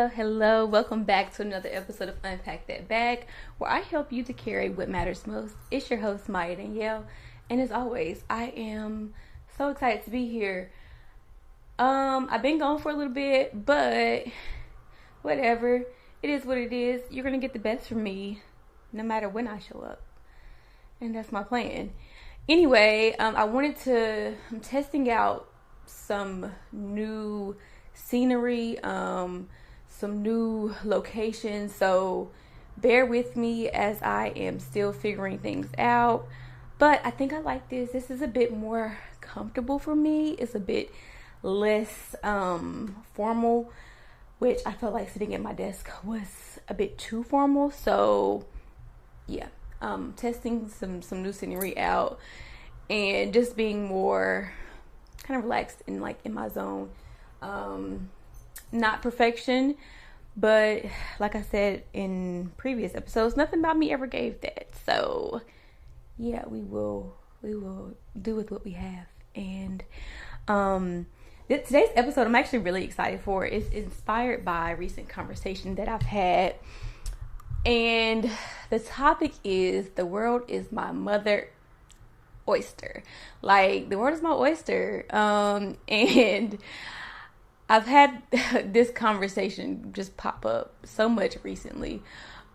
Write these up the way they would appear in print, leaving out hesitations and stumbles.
Hello. Welcome back to another episode of Unpack That Bag, where I help you to carry what matters most. It's your host, Maya Danielle, and as always, I am so excited to be here. I've been gone for a little bit, but whatever. It is what it is. You're gonna get the best from me, no matter when I show up, and that's my plan. Anyway, I'm testing out some new scenery, some new locations, so bear with me as I am still figuring things out. But I think I like this. This is a bit more comfortable for me. It's a bit less formal, which I felt like sitting at my desk was a bit too formal. So yeah, testing some new scenery out and just being more kind of relaxed and like in my zone. Not perfection, but like I said in previous episodes, nothing about me ever gave that. So yeah, we will do with what we have. And today's episode I'm actually really excited for. It's inspired by a recent conversation that I've had, and the topic is the world is my mother oyster. Like, the world is my oyster. And I've had this conversation just pop up so much recently.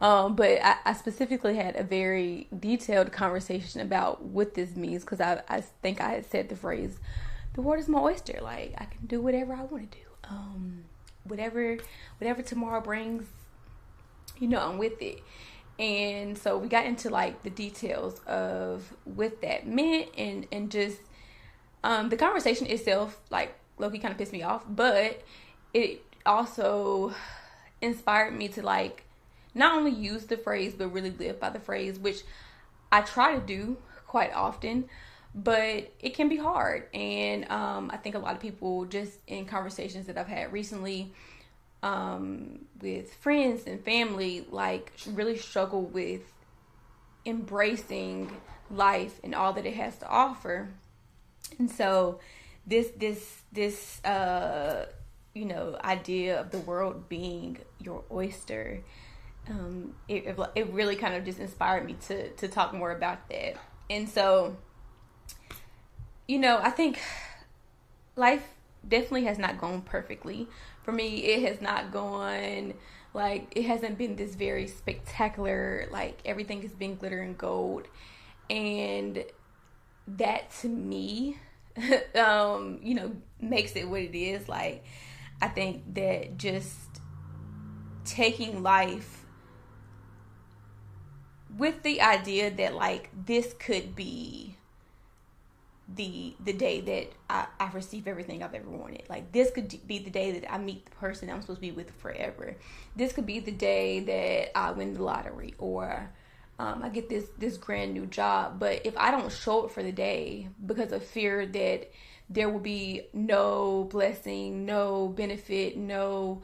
But I specifically had a very detailed conversation about what this means, because I think I had said the phrase, the world is my oyster. Like, I can do whatever I want to do. Whatever tomorrow brings, I'm with it. And so we got into like the details of what that meant, and just the conversation itself, like, low-key kind of pissed me off, but it also inspired me to like not only use the phrase but really live by the phrase, which I try to do quite often, but it can be hard. And I think a lot of people, just in conversations that I've had recently with friends and family, like, really struggle with embracing life and all that it has to offer. And so this idea of the world being your oyster, it really kind of just inspired me to talk more about that. And so, I think life definitely has not gone perfectly. For me, it has not gone, like, it hasn't been this very spectacular, like, everything has been glitter and gold. And that, to me, makes it what it is. Like, I think that just taking life with the idea that, like, this could be the day that I receive everything I've ever wanted. Like, this could be the day that I meet the person I'm supposed to be with forever. This could be the day that I win the lottery, or I get this brand new job. But if I don't show up for the day because of fear that there will be no blessing, no benefit, no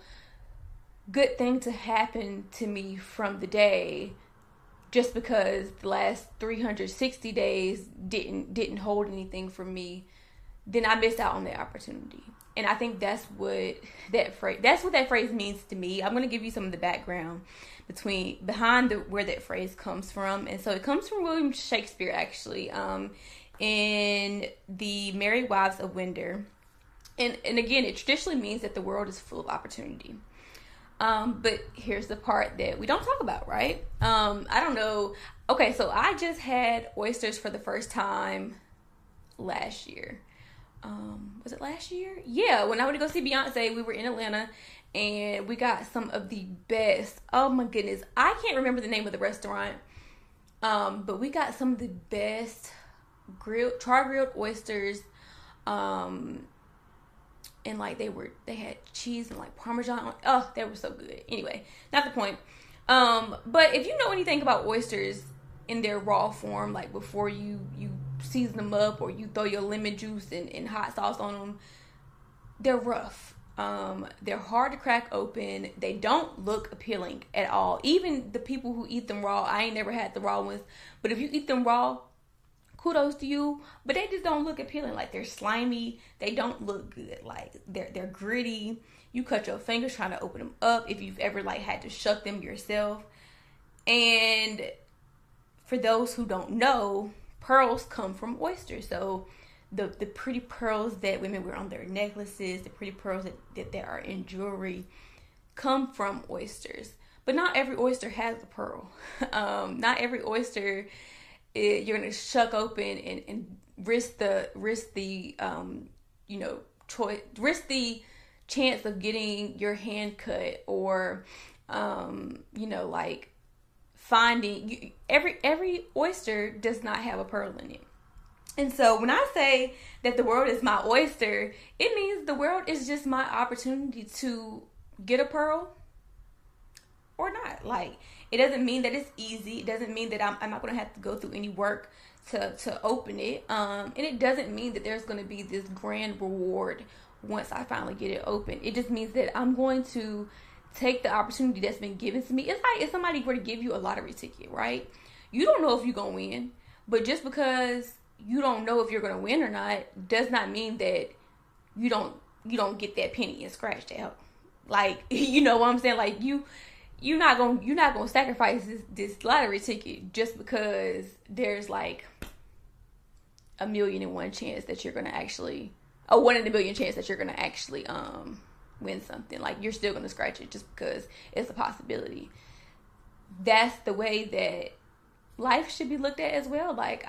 good thing to happen to me from the day, just because the last 360 days didn't hold anything for me, then I missed out on that opportunity. And I think that's what that phrase means to me. I'm going to give you some of the background behind where that phrase comes from. And so it comes from William Shakespeare, actually, in the Merry Wives of Windsor. And again, it traditionally means that the world is full of opportunity. But here's the part that we don't talk about, right? I don't know. Okay, so I just had oysters for the first time last year. Was it last year? Yeah, when I went to go see Beyonce, we were in Atlanta, and we got some of the best. Oh my goodness, I can't remember the name of the restaurant. But we got some of the best char-grilled oysters. And like they had cheese and like Parmesan on. Oh, they were so good. Anyway, not the point. But if you know anything about oysters in their raw form, like before you season them up or you throw your lemon juice and hot sauce on them, they're rough. They're hard to crack open. They don't look appealing at all. Even the people who eat them raw, I ain't never had the raw ones, but if you eat them raw, kudos to you, but they just don't look appealing. Like, they're slimy, they don't look good. Like, they're gritty. You cut your fingers trying to open them up if you've ever like had to shuck them yourself. And for those who don't know, pearls come from oysters. So the pretty pearls that women wear on their necklaces, the pretty pearls that are in jewelry, come from oysters. But not every oyster has a pearl. Not every oyster you're gonna shuck open and risk the chance of getting your hand cut, or like finding every oyster does not have a pearl in it. And so when I say that the world is my oyster, it means the world is just my opportunity to get a pearl or not. Like, it doesn't mean that it's easy. It doesn't mean that I'm not going to have to go through any work to open it. And it doesn't mean that there's going to be this grand reward once I finally get it open. It just means that I'm going to take the opportunity that's been given to me. It's like if somebody were to give you a lottery ticket, right? You don't know if you're going to win. But just because you don't know if you're going to win or not does not mean that you don't get that penny and scratched out. Like, you know what I'm saying? Like, you're not gonna sacrifice this lottery ticket just because there's like 1,000,001 chance that you're gonna actually, a 1 in a million chance that you're gonna actually win something. Like, you're still gonna scratch it just because it's a possibility. That's the way that life should be looked at as well. Like,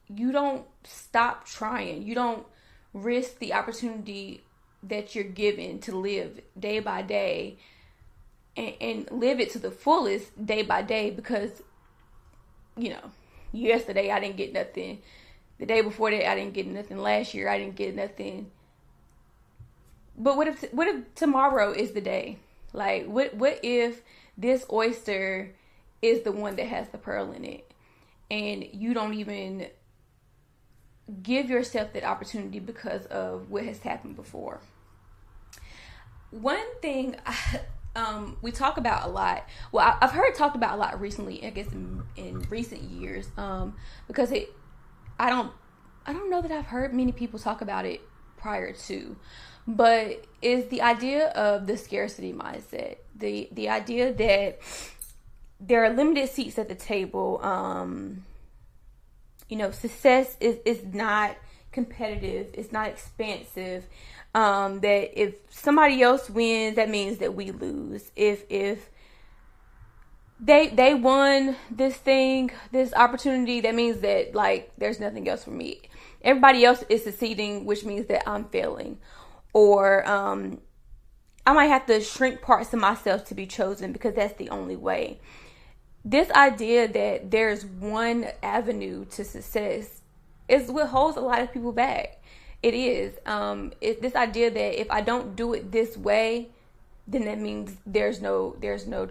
you don't stop trying. You don't risk the opportunity that you're given to live day by day and live it to the fullest day by day, because yesterday I didn't get nothing, the day before that I didn't get nothing, last year I didn't get nothing. But what if tomorrow is the day? Like, what if this oyster is the one that has the pearl in it, and you don't even give yourself that opportunity because of what has happened before? One thing we talk about a lot. Well, I've heard talked about a lot recently, I guess in recent years, because I don't know that I've heard many people talk about it prior to, but is the idea of the scarcity mindset. The idea that there are limited seats at the table. Success is not competitive. It's not expansive. That if somebody else wins, that means that we lose. If they won this thing, this opportunity, that means that like there's nothing else for me. Everybody else is succeeding, which means that I'm failing. Or I might have to shrink parts of myself to be chosen because that's the only way. This idea that there's one avenue to success is what holds a lot of people back. It is. It's this idea that if I don't do it this way, then that means there's no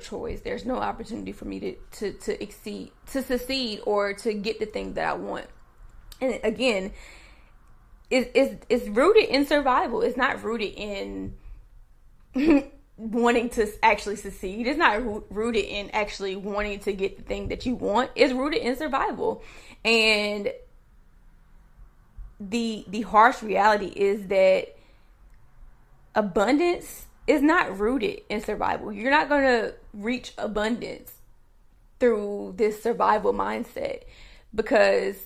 choice. There's no opportunity for me to succeed, or to get the thing that I want. And again, it's rooted in survival. It's not rooted in wanting to actually succeed. It's not rooted in actually wanting to get the thing that you want. It's rooted in survival. And the harsh reality is that abundance is not rooted in survival. You're not going to reach abundance through this survival mindset, because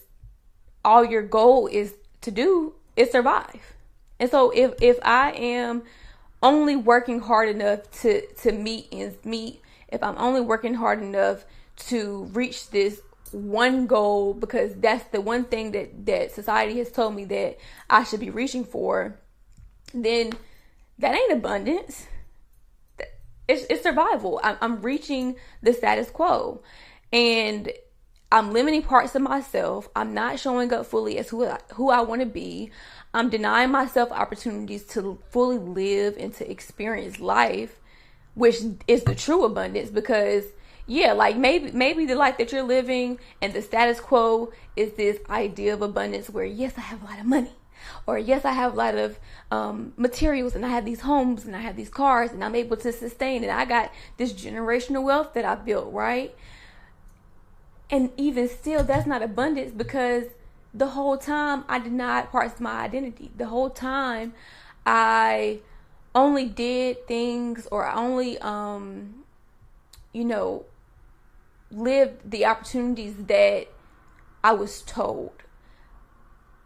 all your goal is to do is survive. And so if I am only working hard enough to meet ends meet, if I'm only working hard enough to reach this one goal because that's the one thing that society has told me that I should be reaching for, then that ain't abundance. It's survival. I'm reaching the status quo, and I'm limiting parts of myself. I'm not showing up fully as who I want to be. I'm denying myself opportunities to fully live and to experience life, which is the true abundance. Because like maybe the life that you're living and the status quo is this idea of abundance where, yes, I have a lot of money, or yes, I have a lot of materials, and I have these homes, and I have these cars, and I'm able to sustain, and I got this generational wealth that I built, right? And even still, that's not abundance, because the whole time I denied parts of my identity. The whole time I only did things, or I only, lived the opportunities that I was told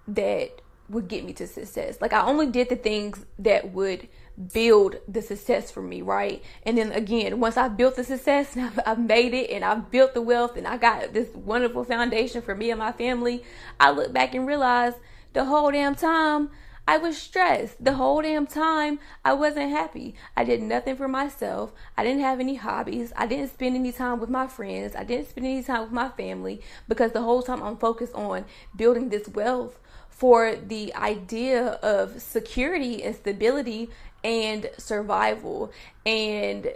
that would get me to success. Like, I only did the things that would build the success for me, right? And then again, once I built the success and I've made it and I've built the wealth and I got this wonderful foundation for me and my family, I look back and realize the whole damn time I was stressed. The whole damn time I wasn't happy. I did nothing for myself. I didn't have any hobbies. I didn't spend any time with my friends. I didn't spend any time with my family, because the whole time I'm focused on building this wealth for the idea of security and stability and survival. And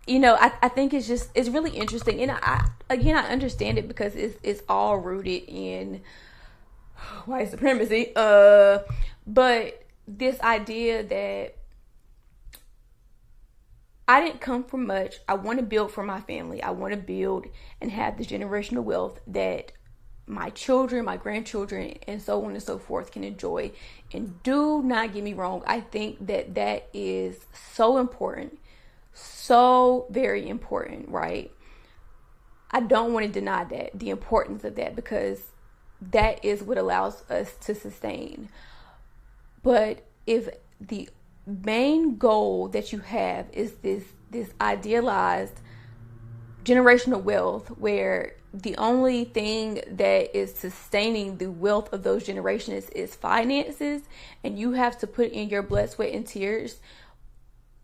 I think it's really interesting. And I understand it, because it's all rooted in white supremacy. But this idea that I didn't come from much. I want to build for my family. I want to build and have the generational wealth that my children, my grandchildren, and so on and so forth can enjoy. And do not get me wrong, I think that is so important, so very important, right? I don't want to deny that, the importance of that, because that is what allows us to sustain. But if the main goal that you have is this idealized generational wealth, where the only thing that is sustaining the wealth of those generations is finances, and you have to put in your blood, sweat, and tears,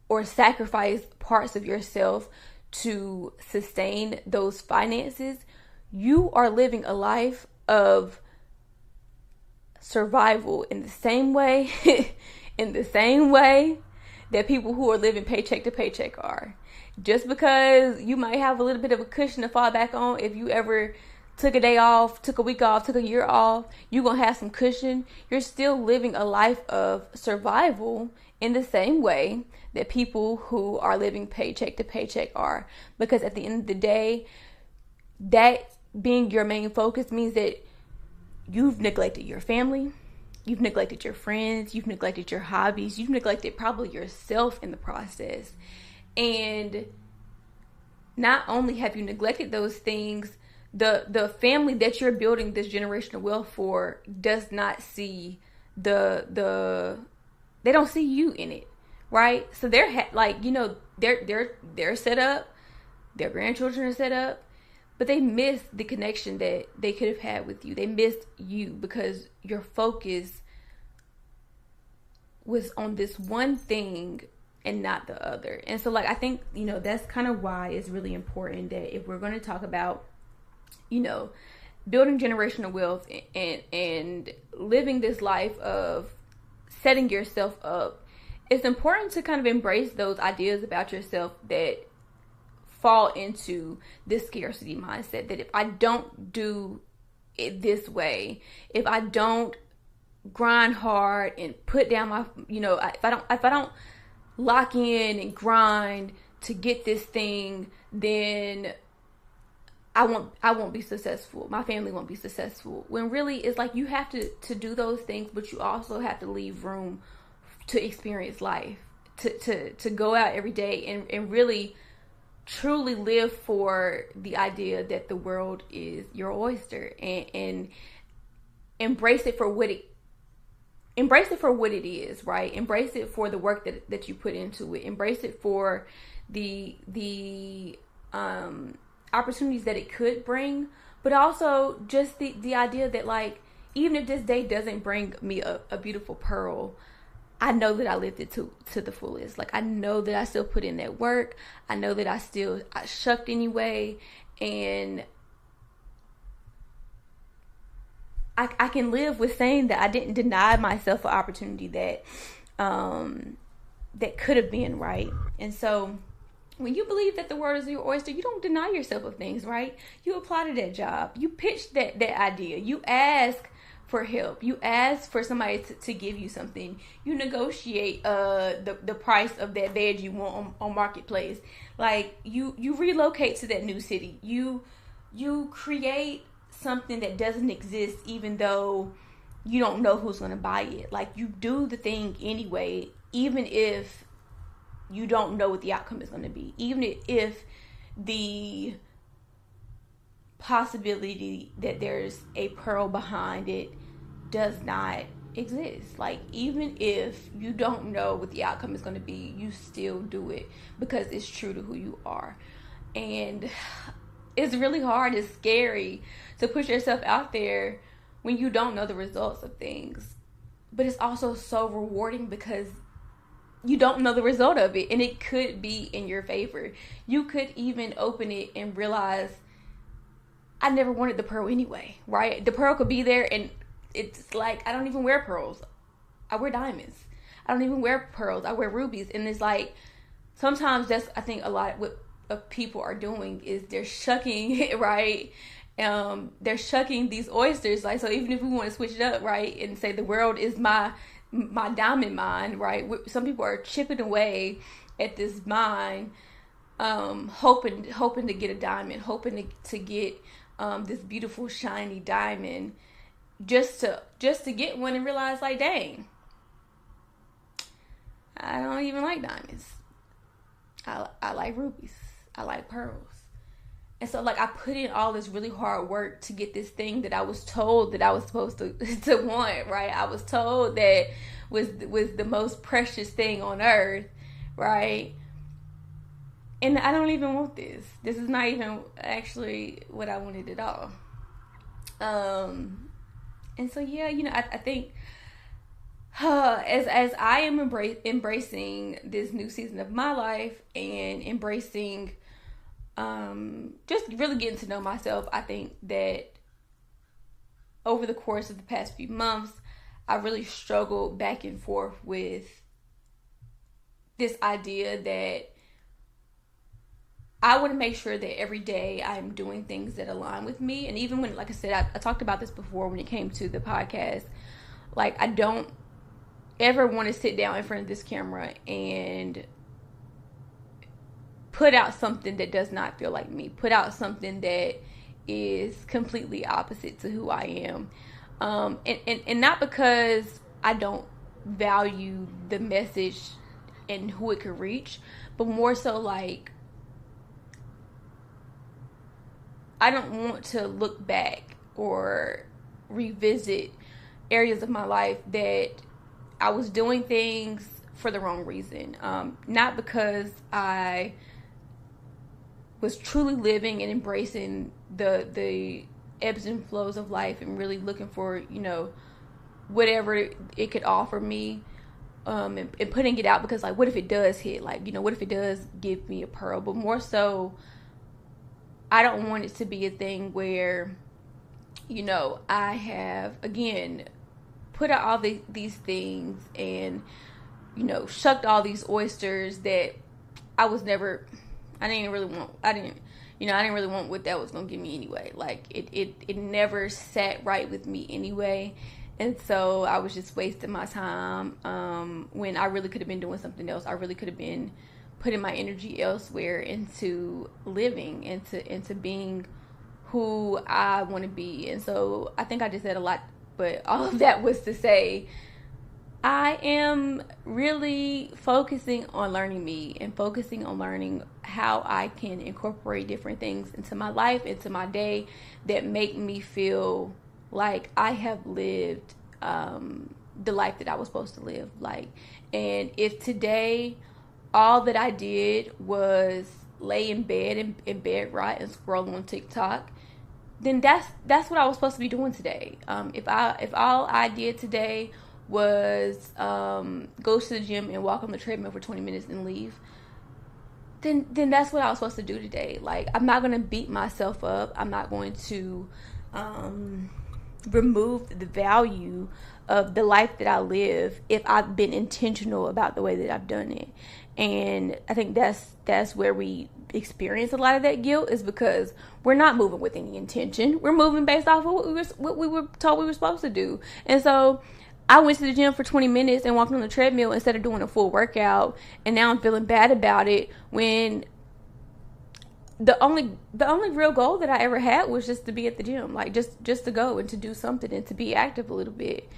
or sacrifice parts of yourself to sustain those finances, you are living a life of survival in the same way that people who are living paycheck to paycheck are. Just because you might have a little bit of a cushion to fall back on, if you ever took a day off, took a week off, took a year off, you're going to have some cushion. You're still living a life of survival in the same way that people who are living paycheck to paycheck are. Because at the end of the day, that being your main focus means that you've neglected your family, you've neglected your friends, you've neglected your hobbies, you've neglected probably yourself in the process. And not only have you neglected those things, the family that you're building this generational wealth for does not see they don't see you in it, right? So they're they're set up, their grandchildren are set up, but they missed the connection that they could have had with you. They missed you because your focus was on this one thing and not the other. And so, I think, that's kind of why it's really important that if we're going to talk about, building generational wealth and living this life of setting yourself up, it's important to kind of embrace those ideas about yourself that fall into this scarcity mindset, that if I don't do it this way, if I don't grind hard and put down my, if I don't lock in and grind to get this thing, then I won't be successful. My family won't be successful. When really it's like you have to do those things, but you also have to leave room to experience life, to go out every day and really truly live for the idea that the world is your oyster, and embrace it for what it is, right? Embrace it for the work that you put into it. Embrace it for the opportunities that it could bring, but also just the idea that, even if this day doesn't bring me a beautiful pearl, I know that I lived it to the fullest. I know that I still put in that work. I know that I shucked anyway, and I can live with saying that I didn't deny myself an opportunity that could have been, right? And so when you believe that the world is your oyster, you don't deny yourself of things, right? You apply to that job. You pitch that idea. You ask for help. You ask for somebody to give you something. You negotiate the price of that bed you want on Marketplace. You relocate to that new city. You you create something that doesn't exist, even though you don't know who's going to buy it. Like, you do the thing anyway, even if you don't know what the outcome is going to be. Even if the possibility that there's a pearl behind it does not exist. Like, even if you don't know what the outcome is going to be, you still do it because it's true to who you are. And it's really hard, it's scary to push yourself out there when you don't know the results of things. But it's also so rewarding because you don't know the result of it, and it could be in your favor. You could even open it and realize, I never wanted the pearl anyway, right? The pearl could be there, and it's like, I don't even wear pearls. I wear diamonds. I don't even wear pearls. I wear rubies. And it's like, sometimes that's, I think, a lot what people are doing is they're shucking, right? They're shucking these oysters. Like, so even if we want to switch it up, right, and say the world is my diamond mine, right? Some people are chipping away at this mine, hoping to get a diamond, hoping to get this beautiful shiny diamond, just to get one and realize, like, dang, I don't even like diamonds. I like rubies. I like pearls. And so, like, I put in all this really hard work to get this thing that I was told that I was supposed to want, right? I was told that was the most precious thing on earth, right? And I don't even want this. This is not even actually what I wanted at all. And so, yeah, you know, I think as I am embracing this new season of my life and embracing just really getting to know myself, I think that over the course of the past few months, I really struggled back and forth with this idea that I want to make sure that every day I'm doing things that align with me. And even when, like I said, I talked about this before when it came to the podcast, like, I don't ever want to sit down in front of this camera and put out something that does not feel like me, put out something that is completely opposite to who I am. And not because I don't value the message and who it could reach, but more so like, I don't want to look back or revisit areas of my life that I was doing things for the wrong reason. Not because I was truly living and embracing the ebbs and flows of life and really looking for, you know, whatever it could offer me, and putting it out because, like, what if it does hit? Like, you know, what if it does give me a pearl? But more so, I don't want it to be a thing where, you know, I have, again, put out all these things and, you know, shucked all these oysters that I didn't really want what that was going to give me anyway. Like, it never sat right with me anyway. And so I was just wasting my time when I really could have been doing something else. I really could have been putting my energy elsewhere into living, into being who I want to be. And so I think I just said a lot, but all of that was to say, I am really focusing on learning me and focusing on learning how I can incorporate different things into my life, into my day, that make me feel like I have lived the life that I was supposed to live. Like, and if today all that I did was lay in bed and bed rot and scroll on TikTok, then that's what I was supposed to be doing today. If all I did today was go to the gym and walk on the treadmill for 20 minutes and leave, then that's what I was supposed to do today. Like, I'm not going to beat myself up. I'm not going to remove the value of the life that I live if I've been intentional about the way that I've done it. And I think that's where we experience a lot of that guilt, is because we're not moving with any intention. We're moving based off of what we were told we were supposed to do. And so I went to the gym for 20 minutes and walked on the treadmill instead of doing a full workout, and now I'm feeling bad about it when the only real goal that I ever had was just to be at the gym, like just to go and to do something and to be active a little bit.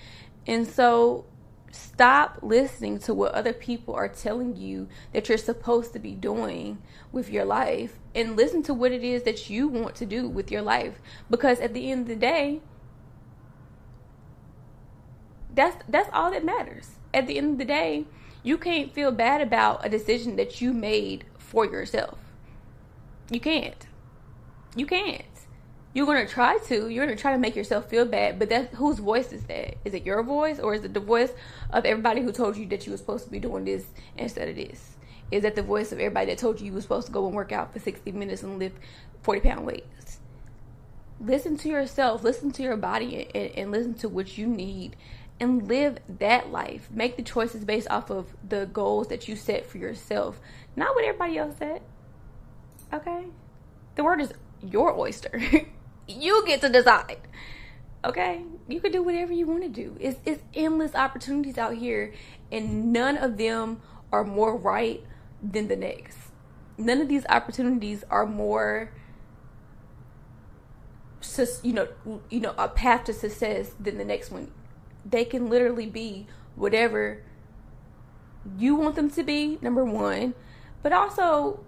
And so stop listening to what other people are telling you that you're supposed to be doing with your life, and listen to what it is that you want to do with your life, because at the end of the day, that's all that matters. At the end of the day, you can't feel bad about a decision that you made for yourself. You can't. You can't. You're going to try to. You're going to try to make yourself feel bad. But that's, whose voice is that? Is it your voice, or is it the voice of everybody who told you that you were supposed to be doing this instead of this? Is that the voice of everybody that told you were supposed to go and work out for 60 minutes and lift 40-pound weights? Listen to yourself. Listen to your body, and listen to what you need. And live that life. Make the choices based off of the goals that you set for yourself. Not what everybody else said. Okay? The word is your oyster. You get to decide. Okay? You can do whatever you want to do. It's endless opportunities out here, and none of them are more right than the next. None of these opportunities are more, a path to success than the next one. They can literally be whatever you want them to be, number one, but also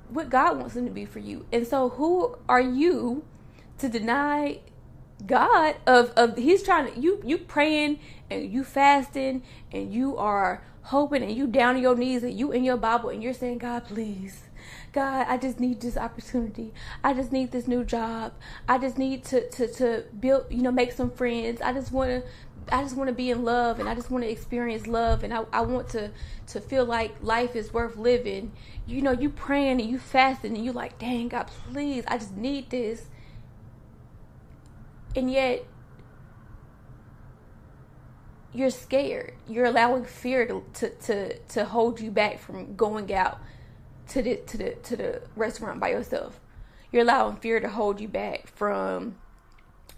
what God wants them to be for you. And so who are you to deny God of he's trying to, you praying and you fasting and you are hoping and you down on your knees and you in your Bible and you're saying, God, please, God, I just need this opportunity. I just need this new job. I just need to build, make some friends. I just want to be in love, and I just want to experience love, and I want to feel like life is worth living. You praying and you fasting and you like, dang, God, please, I just need this. And yet you're scared. You're allowing fear to hold you back from going out to the restaurant by yourself. You're allowing fear to hold you back from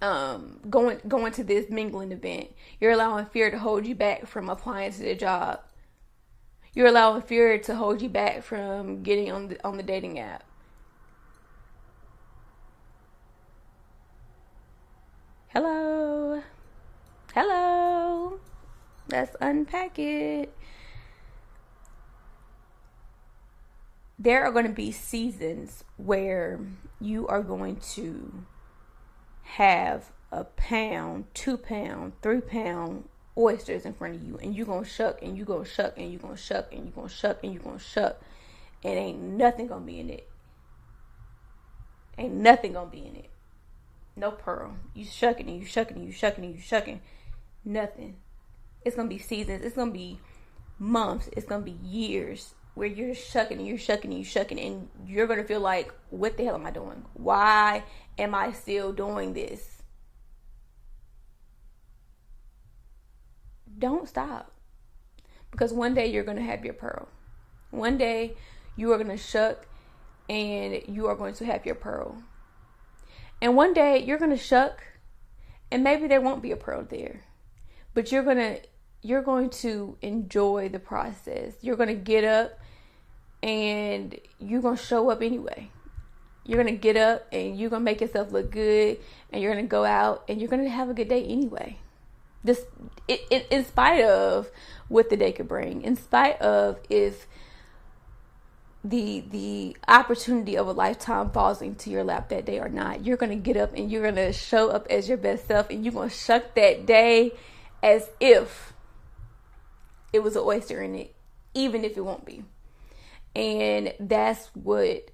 going to this mingling event. You're allowing fear to hold you back from applying to the job. You're allowing fear to hold you back from getting on the dating app. Hello. Let's unpack it. There are going to be seasons where you are going to have a pound, 2 pound, 3 pound oysters in front of you, and you're gonna shuck and you're gonna shuck and you're gonna shuck and you're gonna shuck and you're gonna shuck, and ain't nothing gonna be in it. Ain't nothing gonna be in it. No pearl. You shucking and you shucking and you shucking and you shucking. Nothing. It's gonna be seasons. It's gonna be months. It's gonna be years where you're shucking and you're shucking and you're shucking, and you're gonna feel like, what the hell am I doing? Why am I still doing this? Don't stop. Because one day you're going to have your pearl. One day you are going to shuck and you are going to have your pearl. And one day you're going to shuck and maybe there won't be a pearl there. But you're going to enjoy the process. You're going to get up and you're going to show up anyway. You're going to get up and you're going to make yourself look good, and you're going to go out and you're going to have a good day anyway. Just in spite of what the day could bring, in spite of if the opportunity of a lifetime falls into your lap that day or not, you're going to get up and you're going to show up as your best self, and you're going to shuck that day as if it was an oyster in it, even if it won't be. And that's what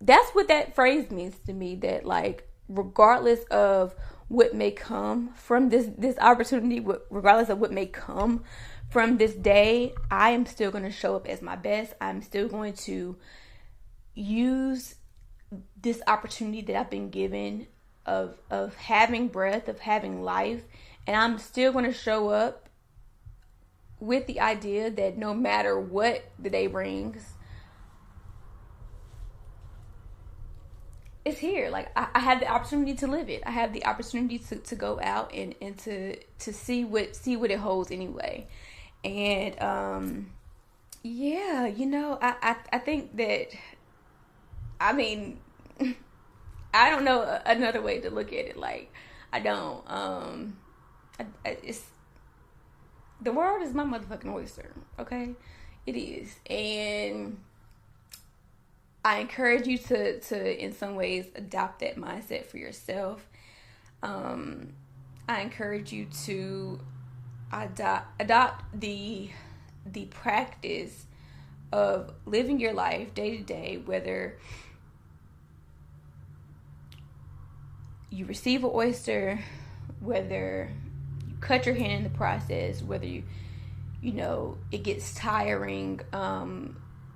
that phrase means to me, that like, regardless of what may come from this opportunity, regardless of what may come from this day, I am still going to show up as my best. I'm still going to use this opportunity that I've been given of having breath, of having life, and I'm still going to show up with the idea that no matter what the day brings, it's here. Like, I have the opportunity to live it. I have the opportunity to go out and to see what it holds anyway. And I think that, I mean, I don't know another way to look at it. Like, I don't. It's the world is my motherfucking oyster. Okay, it is, and I encourage you to in some ways adopt that mindset for yourself. I encourage you to adopt the practice of living your life day to day, whether you receive an oyster, whether you cut your hand in the process, whether you know it gets tiring.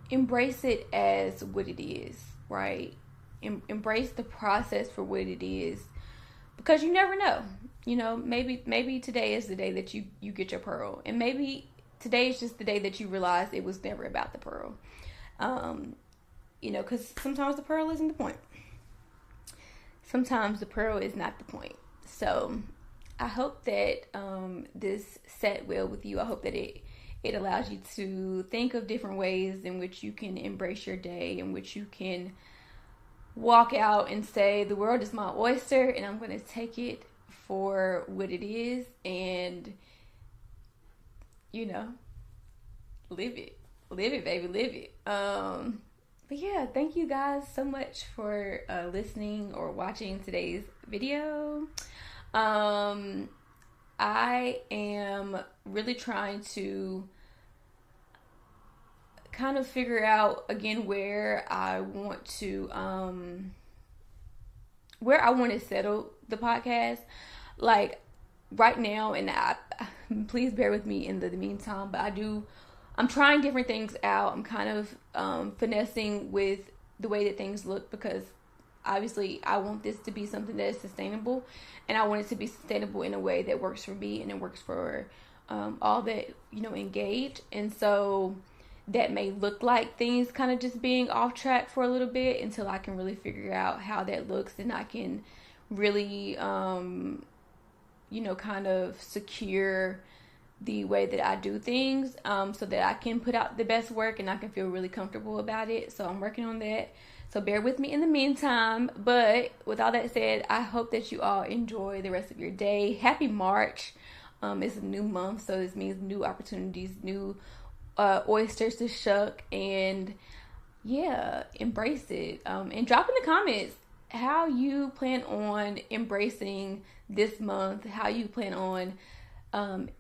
Embrace it as what it is, right? Embrace the process for what it is, because you never know. You know, maybe today is the day that you get your pearl, and maybe today is just the day that you realize it was never about the pearl. You know, because sometimes the pearl isn't the point. Sometimes the pearl is not the point. So I hope that this sat well with you. I hope that it allows you to think of different ways in which you can embrace your day, in which you can walk out and say, the world is my oyster, and I'm going to take it for what it is, and, you know, live it, baby, live it. But yeah, thank you guys so much for listening or watching today's video. I am really trying to kind of figure out again where I want to settle the podcast. Like right now, and please bear with me in the meantime, but I'm trying different things out. I'm kind of finessing with the way that things look, because obviously I want this to be something that is sustainable, and I want it to be sustainable in a way that works for me and it works for all that, you know, engage. And so that may look like things kind of just being off track for a little bit until I can really figure out how that looks, and I can really you know, kind of secure the way that I do things, so that I can put out the best work and I can feel really comfortable about it. So I'm working on that. So bear with me in the meantime. But with all that said, I hope that you all enjoy the rest of your day. Happy March. It's a new month, so this means new opportunities, new oysters to shuck, and yeah, embrace it. And drop in the comments how you plan on embracing this month, how you plan on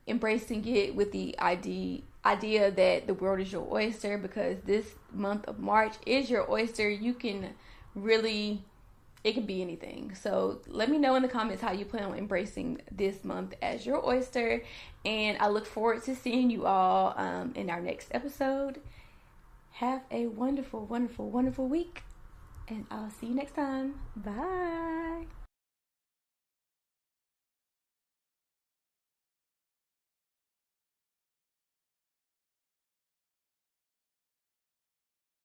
embracing it with the idea that the world is your oyster, because this month of March is your oyster. You can really, it can be anything. So let me know in the comments how you plan on embracing this month as your oyster, and I look forward to seeing you all in our next episode. Have a wonderful, wonderful, wonderful week, and I'll see you next time. Bye.